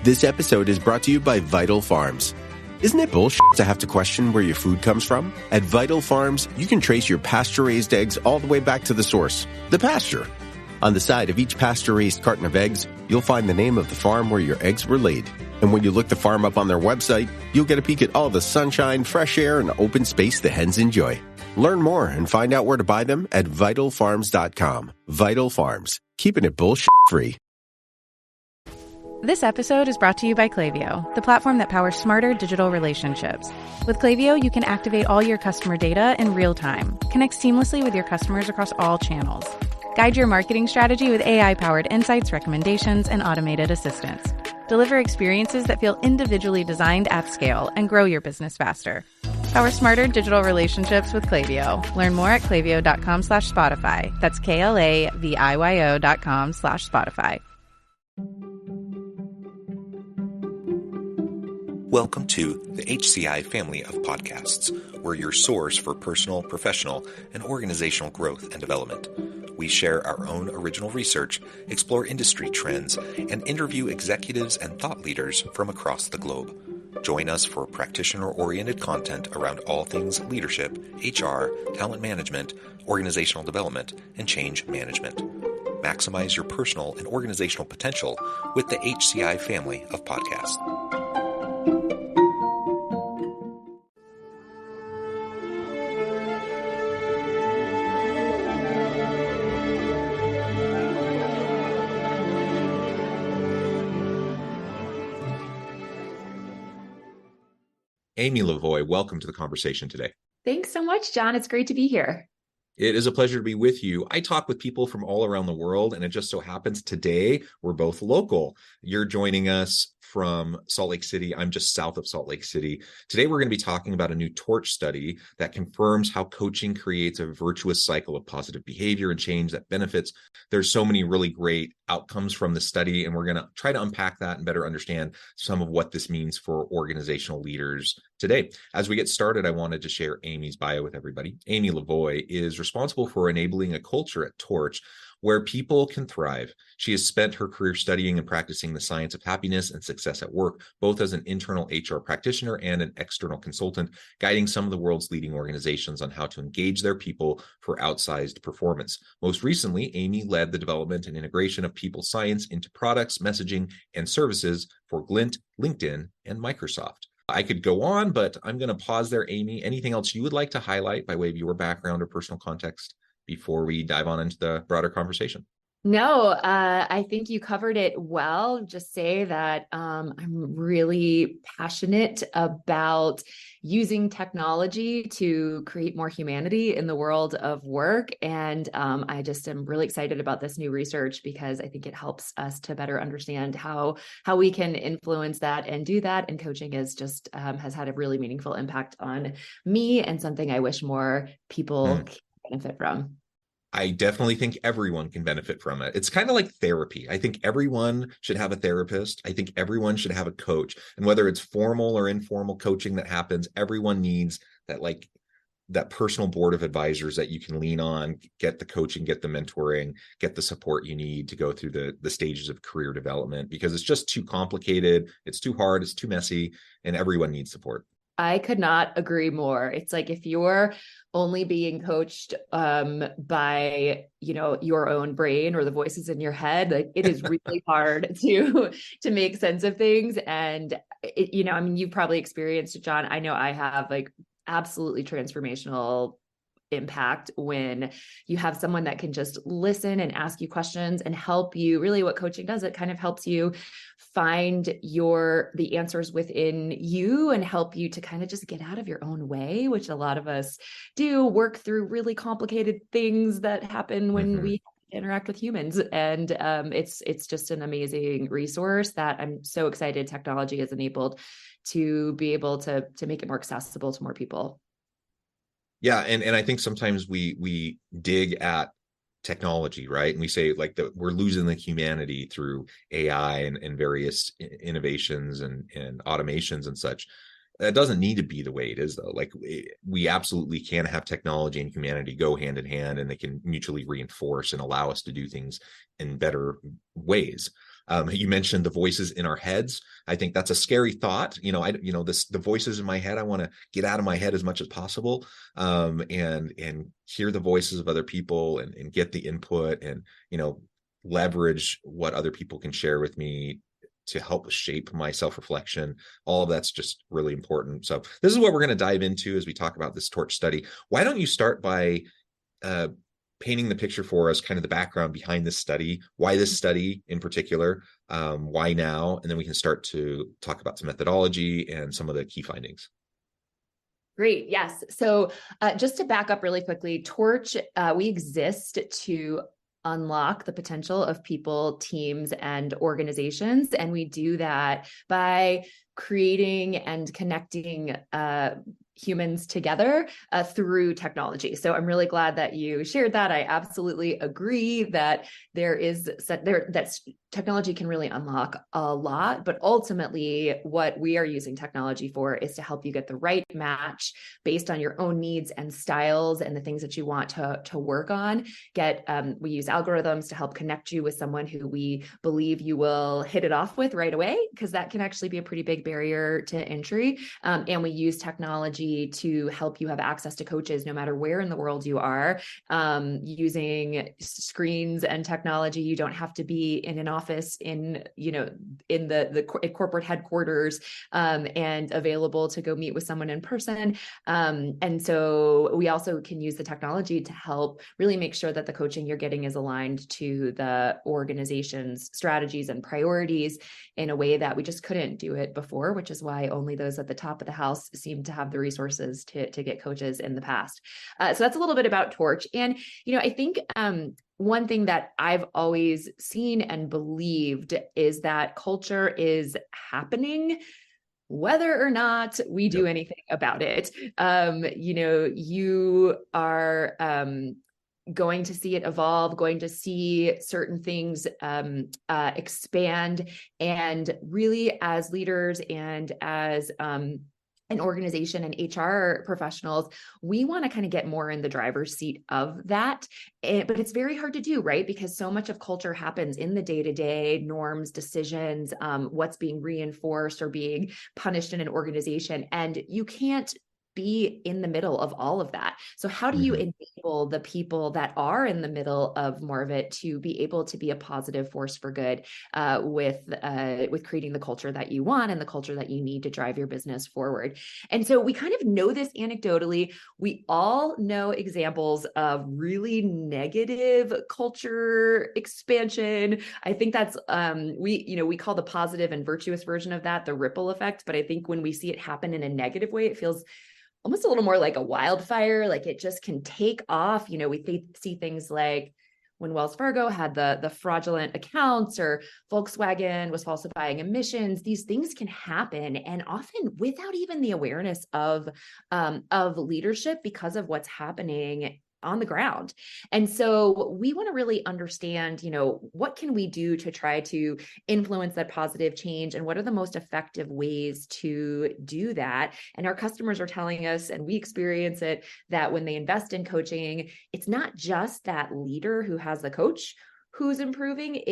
This episode is brought to you by Vital Farms. Isn't it bullshit to have to question where your food comes from? At Vital Farms, you can trace your pasture-raised eggs all the way back to the source, the pasture. On the side of each pasture-raised carton of eggs, you'll find the name of the farm where your eggs were laid. And when you look the farm up on their website, you'll get a peek at all the sunshine, fresh air, and open space the hens enjoy. Learn more and find out where to buy them at vitalfarms.com. Vital Farms, keeping it bullshit-free. This episode is brought to you by Klaviyo, the platform that powers smarter digital relationships. With Klaviyo, you can activate all your customer data in real time, connect seamlessly with your customers across all channels, guide your marketing strategy with AI-powered insights, recommendations, and automated assistance, deliver experiences that feel individually designed at scale, and grow your business faster. Power smarter digital relationships with Klaviyo. Learn more at klaviyo.com/Spotify. That's KLAVIYO.com/Spotify. Welcome to the HCI family of podcasts. We're your source for personal, professional, and organizational growth and development. We share our own original research, explore industry trends, and interview executives and thought leaders from across the globe. Join us for practitioner-oriented content around all things leadership, HR, talent management, organizational development, and change management. Maximize your personal and organizational potential with the HCI family of podcasts. Amy Lavoie, welcome to the conversation today. Thanks so much, John. It's great to be here. It is a pleasure to be with you. I talk with people from all around the world, and it just so happens today we're both local. You're joining us from Salt Lake City. I'm just south of Salt Lake City. Today, we're going to be talking about a new Torch study that confirms how coaching creates a virtuous cycle of positive behavior and change that benefits. There's so many really great outcomes from the study, and we're going to try to unpack that and better understand some of what this means for organizational leaders today. As we get started, I wanted to share Amy's bio with everybody. Amy Lavoie is responsible for enabling a culture at Torch where people can thrive. She has spent her career studying and practicing the science of happiness and success at work, both as an internal HR practitioner and an external consultant, guiding some of the world's leading organizations on how to engage their people for outsized performance. Most recently, Amy led the development and integration of people science into products, messaging, and services for Glint, LinkedIn, and Microsoft. I could go on, but I'm going to pause there, Amy. Anything else you would like to highlight by way of your background or personal context before we dive on into the broader conversation? No, I think you covered it well. Just say that I'm really passionate about using technology to create more humanity in the world of work. And I just am really excited about this new research because I think it helps us to better understand how we can influence that and do that. And coaching is just has had a really meaningful impact on me and something I wish more people can benefit from. I definitely think everyone can benefit from it. It's kind of like therapy. I think everyone should have a therapist. I think everyone should have a coach. And whether it's formal or informal coaching that happens, everyone needs that personal board of advisors that you can lean on, get the coaching, get the mentoring, get the support you need to go through the stages of career development, because it's just too complicated. It's too hard. It's too messy, and everyone needs support. I could not agree more. It's like if you're only being coached by, your own brain or the voices in your head, like it is really hard to make sense of things. And you've probably experienced it, John. I know I have, like, absolutely transformational impact when you have someone that can just listen and ask you questions and help you. Really, what coaching does, it kind of helps you find the answers within you and help you to kind of just get out of your own way, which a lot of us do, work through really complicated things that happen when we interact with humans. And it's just an amazing resource that I'm so excited technology has enabled to be able to make it more accessible to more people. Yeah. And I think sometimes we dig at technology, right? And we say we're losing the humanity through AI and various innovations and automations and such. That doesn't need to be the way it is, though. Like, we absolutely can have technology and humanity go hand in hand, and they can mutually reinforce and allow us to do things in better ways. You mentioned the voices in our heads. I think that's a scary thought. The voices in my head, I want to get out of my head as much as possible, and hear the voices of other people and get the input and, leverage what other people can share with me to help shape my self-reflection. All of that's just really important. So this is what we're going to dive into as we talk about this torch study. Why don't you start by painting the picture for us, kind of the background behind this study, why this study in particular, why now, and then we can start to talk about some methodology and some of the key findings. Great. Yes. So just to back up really quickly, Torch, we exist to unlock the potential of people, teams, and organizations. And we do that by creating and connecting humans together through technology. So I'm really glad that you shared that. I absolutely agree that that technology can really unlock a lot, but ultimately what we are using technology for is to help you get the right match based on your own needs and styles and the things that you want to work on. We use algorithms to help connect you with someone who we believe you will hit it off with right away, because that can actually be a pretty big barrier to entry. And we use technology to help you have access to coaches no matter where in the world you are, using screens and technology. You don't have to be in an office in the corporate headquarters, and available to go meet with someone in person. And so we also can use the technology to help really make sure that the coaching you're getting is aligned to the organization's strategies and priorities in a way that we just couldn't do it before, which is why only those at the top of the house seem to have the resources to get coaches in the past. So that's a little bit about Torch. And, I think one thing that I've always seen and believed is that culture is happening whether or not we do anything about it. You are going to see it evolve, going to see certain things expand. And really, as leaders and as an organization and HR professionals, we want to kind of get more in the driver's seat of that. But it's very hard to do, right? Because so much of culture happens in the day-to-day norms, decisions, what's being reinforced or being punished in an organization. And you can't be in the middle of all of that. So how do you enable the people that are in the middle of more of it to be able to be a positive force for good with creating the culture that you want and the culture that you need to drive your business forward? And so we kind of know this anecdotally. We all know examples of really negative culture expansion. I think that's we call the positive and virtuous version of that the ripple effect. But I think when we see it happen in a negative way, it feels almost a little more like a wildfire, like it just can take off. We see things like when Wells Fargo had the fraudulent accounts, or Volkswagen was falsifying emissions. These things can happen, and often without even the awareness of leadership, because of what's happening on the ground. And so we want to really understand, what can we do to try to influence that positive change, and what are the most effective ways to do that? And our customers are telling us, and we experience it, that when they invest in coaching, it's not just that leader who has the coach who's improving.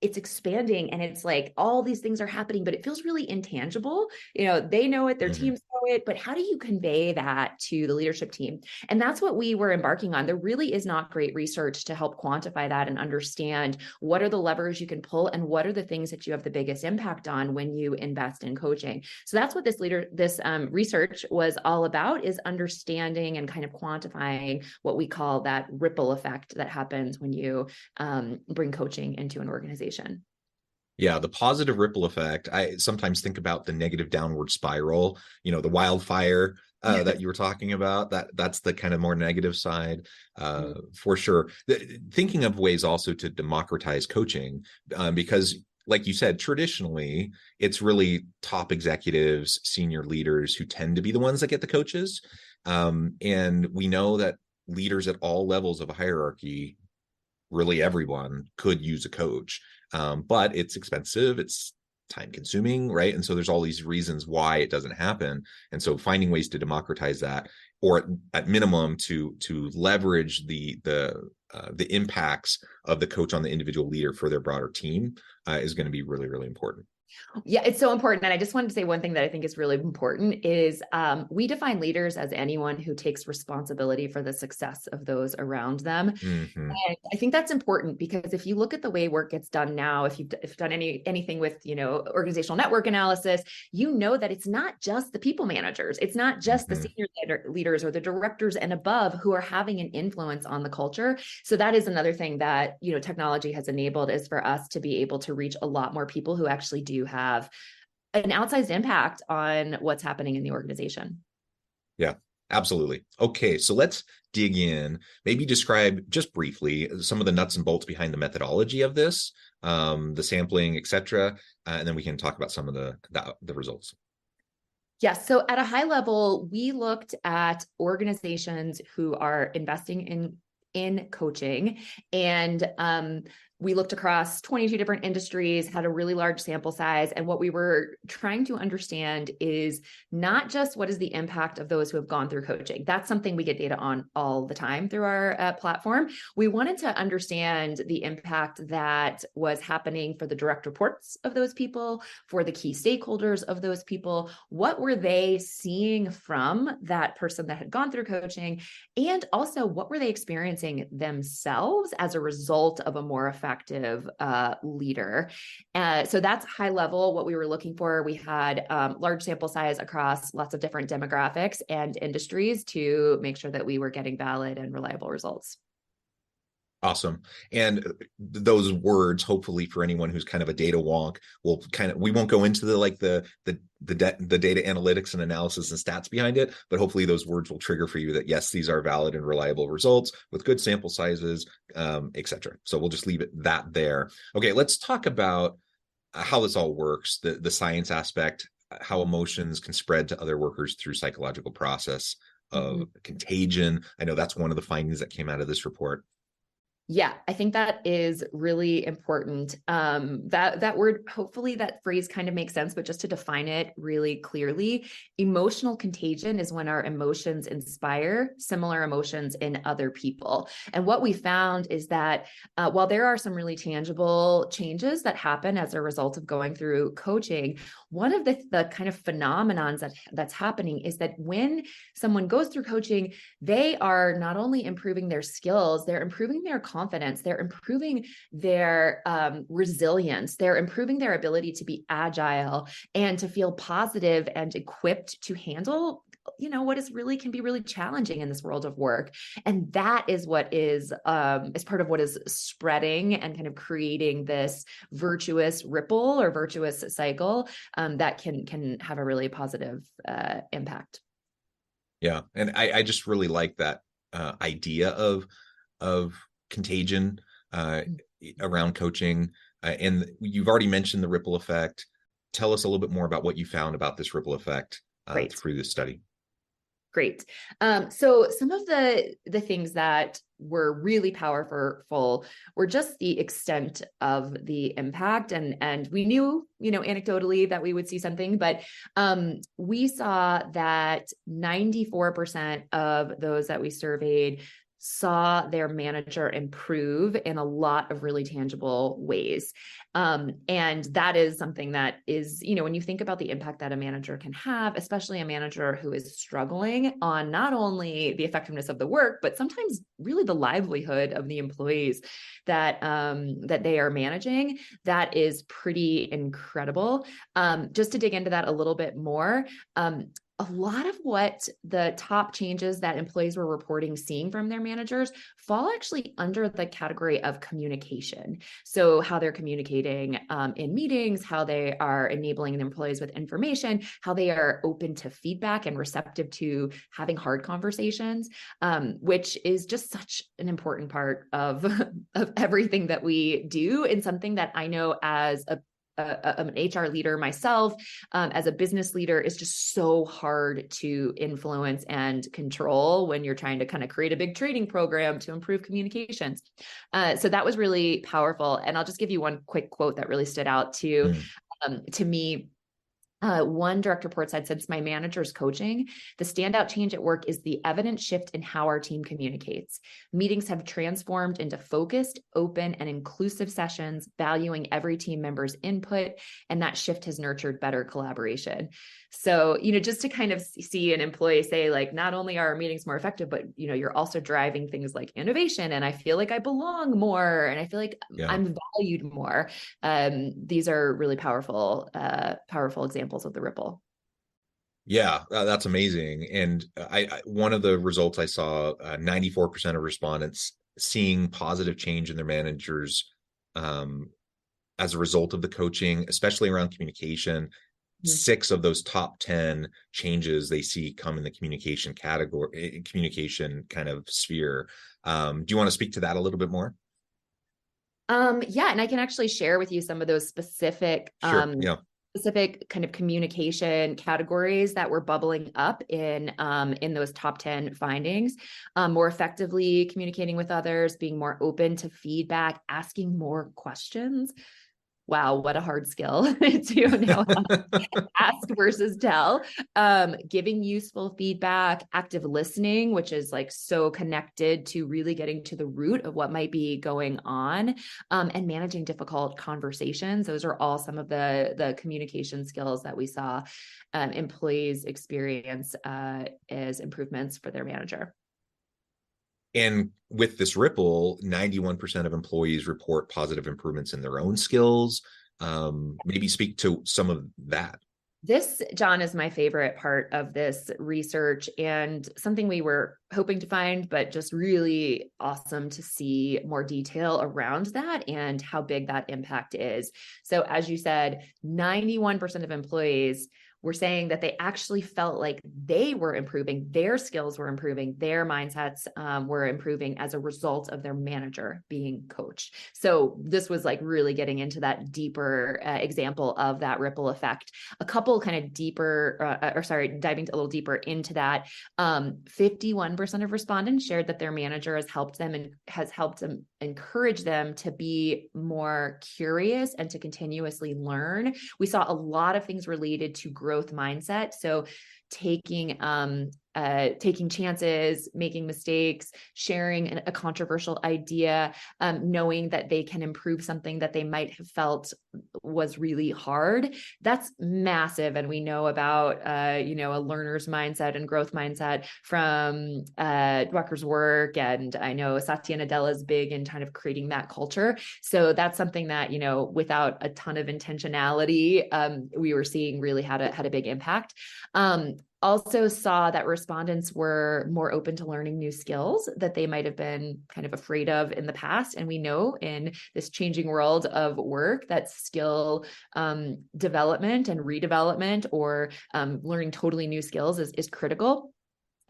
It's expanding, and it's like all these things are happening, but it feels really intangible. They know it, their teams know it, but how do you convey that to the leadership team? And that's what we were embarking on. There really is not great research to help quantify that and understand what are the levers you can pull and what are the things that you have the biggest impact on when you invest in coaching. So that's what this research was all about, is understanding and kind of quantifying what we call that ripple effect that happens when you bring coaching into an organization. Yeah, the positive ripple effect. I sometimes think about the negative downward spiral, the wildfire that you were talking about. That's the kind of more negative side, for sure. Thinking of ways also to democratize coaching, because like you said, traditionally, it's really top executives, senior leaders who tend to be the ones that get the coaches. And we know that leaders at all levels of a hierarchy, really everyone, could use a coach. But it's expensive, it's time consuming, right? And so there's all these reasons why it doesn't happen. And so finding ways to democratize that, or at minimum to leverage the impacts of the coach on the individual leader for their broader team is going to be really, really important. Yeah, it's so important. And I just wanted to say one thing that I think is really important is we define leaders as anyone who takes responsibility for the success of those around them. Mm-hmm. And I think that's important because if you look at the way work gets done now, if you've done anything with, organizational network analysis, you know that it's not just the people managers. It's not just the senior leaders or the directors and above who are having an influence on the culture. So that is another thing that, technology has enabled, is for us to be able to reach a lot more people who actually do have an outsized impact on what's happening in the organization. Yeah, absolutely. Okay, so let's dig in. Maybe describe just briefly some of the nuts and bolts behind the methodology of this, the sampling, etc., and then we can talk about some of the results. Yes. So at a high level, we looked at organizations who are investing in coaching, and we looked across 22 different industries, had a really large sample size. And what we were trying to understand is not just what is the impact of those who have gone through coaching. That's something we get data on all the time through our platform. We wanted to understand the impact that was happening for the direct reports of those people, for the key stakeholders of those people. What were they seeing from that person that had gone through coaching? And also, what were they experiencing themselves as a result of a more effective leader? So that's high level what we were looking for. We had large sample size across lots of different demographics and industries to make sure that we were getting valid and reliable results. Awesome. And those words, hopefully for anyone who's kind of a data wonk, we won't go into the data analytics and analysis and stats behind it, but hopefully those words will trigger for you that, yes, these are valid and reliable results with good sample sizes, etc. So we'll just leave it that there. Okay, let's talk about how this all works, the science aspect, how emotions can spread to other workers through psychological process of contagion. I know that's one of the findings that came out of this report. Yeah, I think that is really important. That word, hopefully that phrase kind of makes sense, but just to define it really clearly, emotional contagion is when our emotions inspire similar emotions in other people. And what we found is that while there are some really tangible changes that happen as a result of going through coaching, one of the kind of phenomenons that's happening is that when someone goes through coaching, they are not only improving their skills, they're improving their confidence, they're improving their resilience, they're improving their ability to be agile and to feel positive and equipped to handle what can be really challenging in this world of work. And that is what is part of what is spreading and kind of creating this virtuous ripple or virtuous cycle that can have a really positive impact. Yeah. And I just really like that idea of contagion around coaching. And you've already mentioned the ripple effect. Tell us a little bit more about what you found about this ripple effect through this study. Great. So some of the things that were really powerful were just the extent of the impact. And we knew, anecdotally that we would see something, but we saw that 94% of those that we surveyed saw their manager improve in a lot of really tangible ways. And that is something that is, when you think about the impact that a manager can have, especially a manager who is struggling on not only the effectiveness of the work, but sometimes really the livelihood of the employees that they are managing, that is pretty incredible. Just to dig into that a little bit more, a lot of what the top changes that employees were reporting seeing from their managers fall actually under the category of communication. So how they're communicating in meetings, how they are enabling the employees with information, how they are open to feedback and receptive to having hard conversations, which is just such an important part of everything that we do, and something that I know as an HR leader myself, as a business leader, is just so hard to influence and control when you're trying to kind of create a big training program to improve communications. So that was really powerful. And I'll just give you one quick quote that really stood out to me. One direct report said, since my manager's coaching, the standout change at work is the evident shift in how our team communicates. Meetings have transformed into focused, open, and inclusive sessions, valuing every team member's input, and that shift has nurtured better collaboration. So, just to kind of see an employee say, like, not only are our meetings more effective, but, you're also driving things like innovation, and I feel like I belong more, and I feel like I'm valued more. These are really powerful examples of the ripple. Yeah, that's amazing. And one of the results I saw, 94% of respondents seeing positive change in their managers as a result of the coaching, especially around communication. 6 of those top 10 changes they see come in the communication category, communication kind of sphere. Do you want to speak to that a little bit more? Yeah, and I can actually share with you some of those specific specific kind of communication categories that were bubbling up in those top 10 findings. More effectively communicating with others, being more open to feedback, asking more questions. Wow, what a hard skill to know ask versus tell. Giving useful feedback, active listening, which is like so connected to really getting to the root of what might be going on, and managing difficult conversations. Those are all some of the communication skills that we saw employees experience as improvements for their manager. And with this ripple, 91% of employees report positive improvements in their own skills. Maybe speak to some of that. This, John, is my favorite part of this research, and something we were hoping to find, but just really awesome to see more detail around that and how big that impact is. So as you said, 91% of employees were saying that they actually felt like they were improving, their skills were improving, their mindsets were improving as a result of their manager being coached. So this was like really getting into that deeper example of that ripple effect. A couple kind of diving a little deeper into that. 51% of respondents shared that their manager has helped them and has helped them encourage them to be more curious and to continuously learn. We saw a lot of things related to growth mindset. So taking chances, making mistakes, sharing a controversial idea, knowing that they can improve something that they might have felt was really hard. That's massive. And we know about, a learner's mindset and growth mindset from Drucker's work. And I know Satya Nadella is big in kind of creating that culture. So that's something that, without a ton of intentionality, we were seeing really had a big impact. Also saw that respondents were more open to learning new skills that they might have been kind of afraid of in the past. And we know in this changing world of work that skill development and redevelopment or learning totally new skills is critical.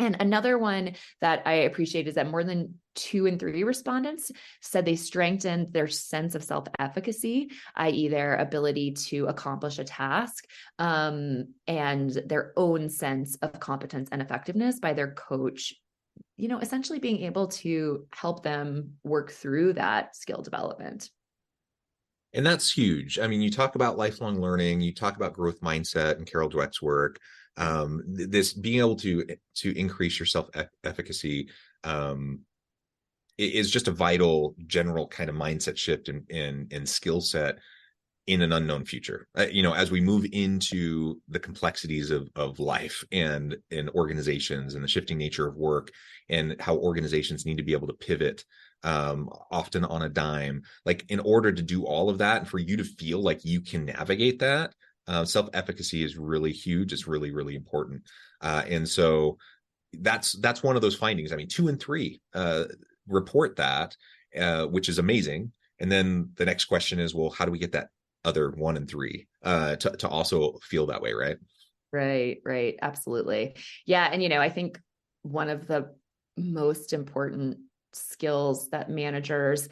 And another one that I appreciate is that more than 2 in 3 respondents said they strengthened their sense of self-efficacy, i.e. their ability to accomplish a task, and their own sense of competence and effectiveness by their coach, essentially being able to help them work through that skill development. And that's huge. I mean, you talk about lifelong learning, you talk about growth mindset and Carol Dweck's work. This being able to increase your self-efficacy is just a vital general kind of mindset shift in skill set in an unknown future. As we move into the complexities of life and in organizations and the shifting nature of work and how organizations need to be able to pivot often on a dime, like in order to do all of that and for you to feel like you can navigate that, self-efficacy is really huge. It's really, really important. And so that's one of those findings. I mean, 2 in 3 report that, which is amazing. And then the next question is, well, how do we get that other 1 in 3 to also feel that way, right? Right. Absolutely. Yeah. And, I think one of the most important skills that managers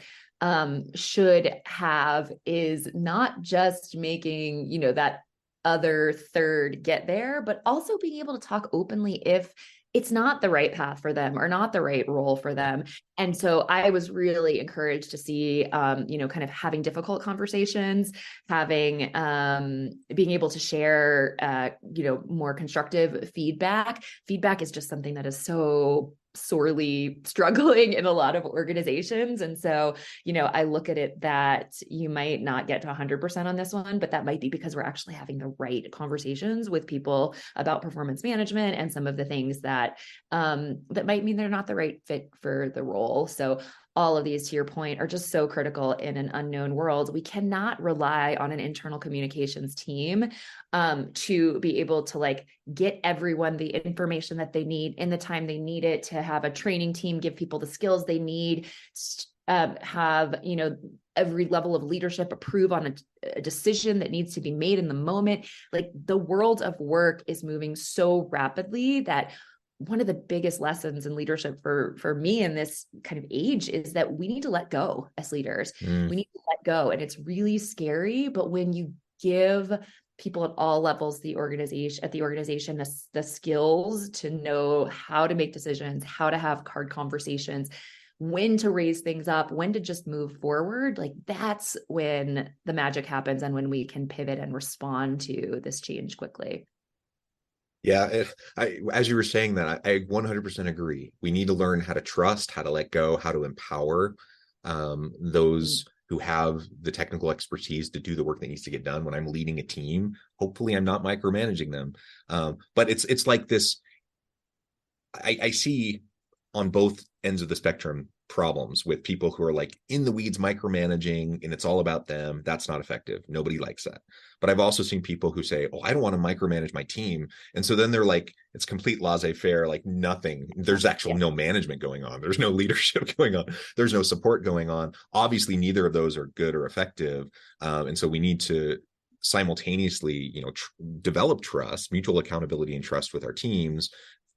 should have is not just making, that other third get there, but also being able to talk openly if it's not the right path for them or not the right role for them. And so I was really encouraged to see, kind of having difficult conversations, having, being able to share, more constructive feedback. Feedback is just something that is so sorely struggling in a lot of organizations. And so, I look at it that you might not get to 100% on this one, but that might be because we're actually having the right conversations with people about performance management and some of the things that might mean they're not the right fit for the role. So all of these, to your point, are just so critical in an unknown world. We cannot rely on an internal communications team to be able to get everyone the information that they need in the time they need it, to have a training team give people the skills they need, have every level of leadership approve on a decision that needs to be made in the moment. Like, the world of work is moving so rapidly that one of the biggest lessons in leadership for me in this kind of age is that we need to let go as leaders. We need to let go. And it's really scary, but when you give people at all levels the organization the skills to know how to make decisions, how to have hard conversations, when to raise things up, when to just move forward, that's when the magic happens and when we can pivot and respond to this change quickly. Yeah, as you were saying that, I 100% agree. We need to learn how to trust, how to let go, how to empower those who have the technical expertise to do the work that needs to get done. When I'm leading a team, hopefully I'm not micromanaging them. But it's like this, I see on both ends of the spectrum problems with people who are in the weeds micromanaging, and it's all about them. That's not effective. Nobody likes that. But I've also seen people who say, oh, I don't want to micromanage my team. And so then they're it's complete laissez-faire, nothing. There's actually no management going on. There's no leadership going on. There's no support going on. Obviously, neither of those are good or effective. And so we need to simultaneously, develop trust, mutual accountability and trust with our teams.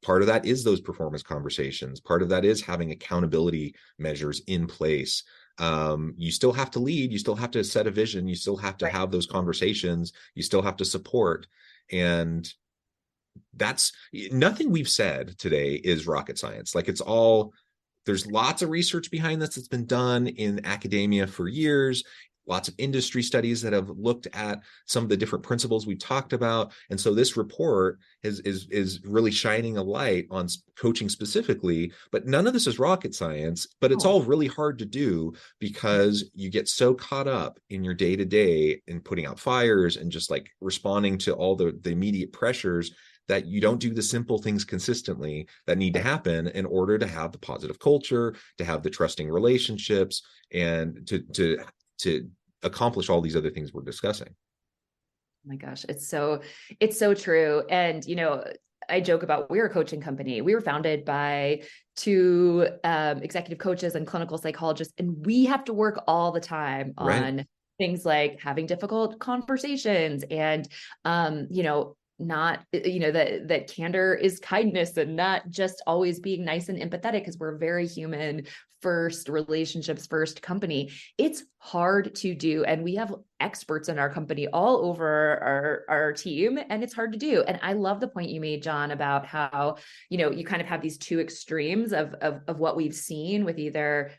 Part of that is those performance conversations. Part of that is having accountability measures in place. You still have to lead. You still have to set a vision. You still have to have those conversations. You still have to support. And that's nothing we've said today is rocket science. There's lots of research behind this that's been done in academia for years. Lots of industry studies that have looked at some of the different principles we talked about. And so this report is really shining a light on coaching specifically, but none of this is rocket science, but it's all really hard to do because you get so caught up in your day-to-day in putting out fires and just responding to all the immediate pressures that you don't do the simple things consistently that need to happen in order to have the positive culture, to have the trusting relationships, and to accomplish all these other things we're discussing. Oh my gosh, it's so true. And, I joke about, we're a coaching company. We were founded by two executive coaches and clinical psychologists, and we have to work all the time on things like having difficult conversations and, not, that candor is kindness and not just always being nice and empathetic, because we're a very human first, relationships first company. It's hard to do. And we have experts in our company all over our team, and it's hard to do. And I love the point you made, John, about how, you kind of have these two extremes of what we've seen with either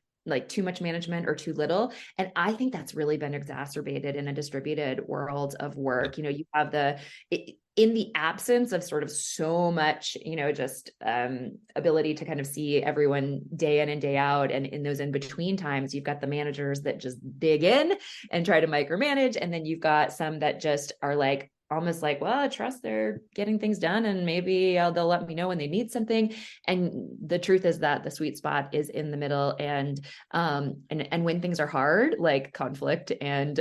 too much management or too little. And I think that's really been exacerbated in a distributed world of work. You have in the absence of sort of so much, just ability to kind of see everyone day in and day out. And in those in-between times, you've got the managers that just dig in and try to micromanage. And then you've got some that just are almost well, I trust they're getting things done, and maybe they'll let me know when they need something. And the truth is that the sweet spot is in the middle. And when things are hard, like conflict and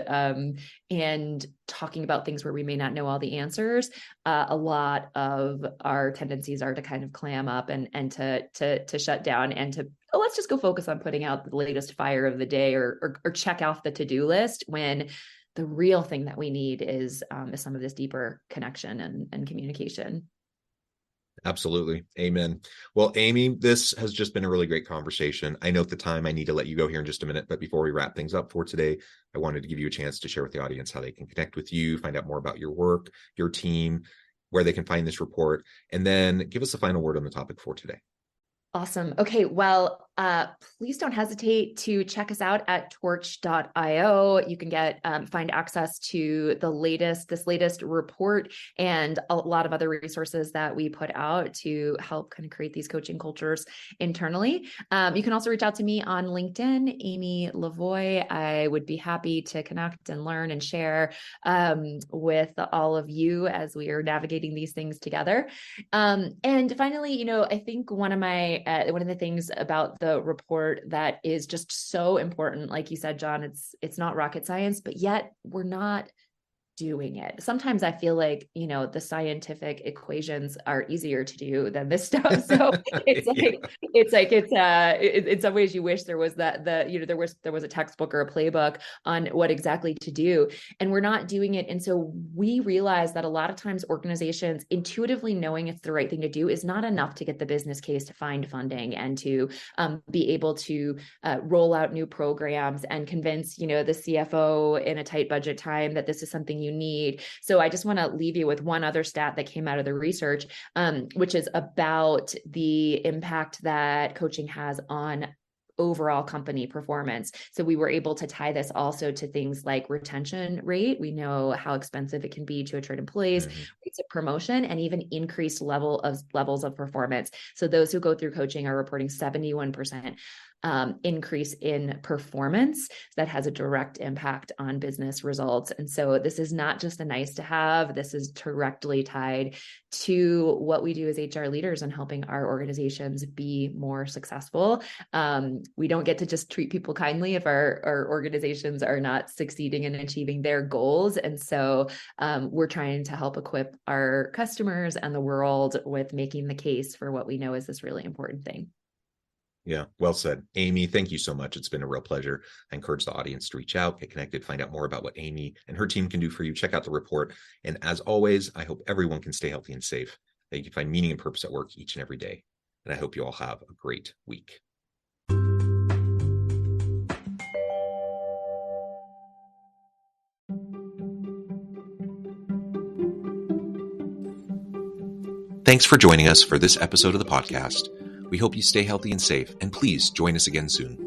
talking about things where we may not know all the answers, a lot of our tendencies are to kind of clam up and to shut down and to, let's just go focus on putting out the latest fire of the day or check off the to-do list, when the real thing that we need is some of this deeper connection and communication. Absolutely. Amen. Well, Amy, this has just been a really great conversation. I know at the time I need to let you go here in just a minute, but before we wrap things up for today, I wanted to give you a chance to share with the audience how they can connect with you, find out more about your work, your team, where they can find this report, and then give us a final word on the topic for today. Awesome. Okay. Well, please don't hesitate to check us out at torch.io. You can find access to this latest report and a lot of other resources that we put out to help kind of create these coaching cultures internally. You can also reach out to me on LinkedIn, Amy Lavoie. I would be happy to connect and learn and share with all of you as we are navigating these things together. And finally, I think one of the things about the report that is just so important, like you said, John, it's not rocket science, but yet we're not doing it. Sometimes I feel like, the scientific equations are easier to do than this stuff. So in some ways you wish there was there was a textbook or a playbook on what exactly to do, and we're not doing it. And so we realize that a lot of times organizations intuitively knowing it's the right thing to do is not enough to get the business case to find funding and to be able to roll out new programs and convince, the CFO in a tight budget time that this is something you need. So I just want to leave you with one other stat that came out of the research, which is about the impact that coaching has on overall company performance. So we were able to tie this also to things like retention rate. We know how expensive it can be to attract employees, rates of promotion, and even increased levels of performance. So those who go through coaching are reporting 71% increase in performance that has a direct impact on business results. And so this is not just a nice to have, this is directly tied to what we do as HR leaders and helping our organizations be more successful. We don't get to just treat people kindly if our organizations are not succeeding in achieving their goals. And so we're trying to help equip our customers and the world with making the case for what we know is this really important thing. Yeah, well said. Amy, thank you so much. It's been a real pleasure. I encourage the audience to reach out, get connected, find out more about what Amy and her team can do for you. Check out the report. And as always, I hope everyone can stay healthy and safe, that you can find meaning and purpose at work each and every day. And I hope you all have a great week. Thanks for joining us for this episode of the podcast. We hope you stay healthy and safe, and please join us again soon.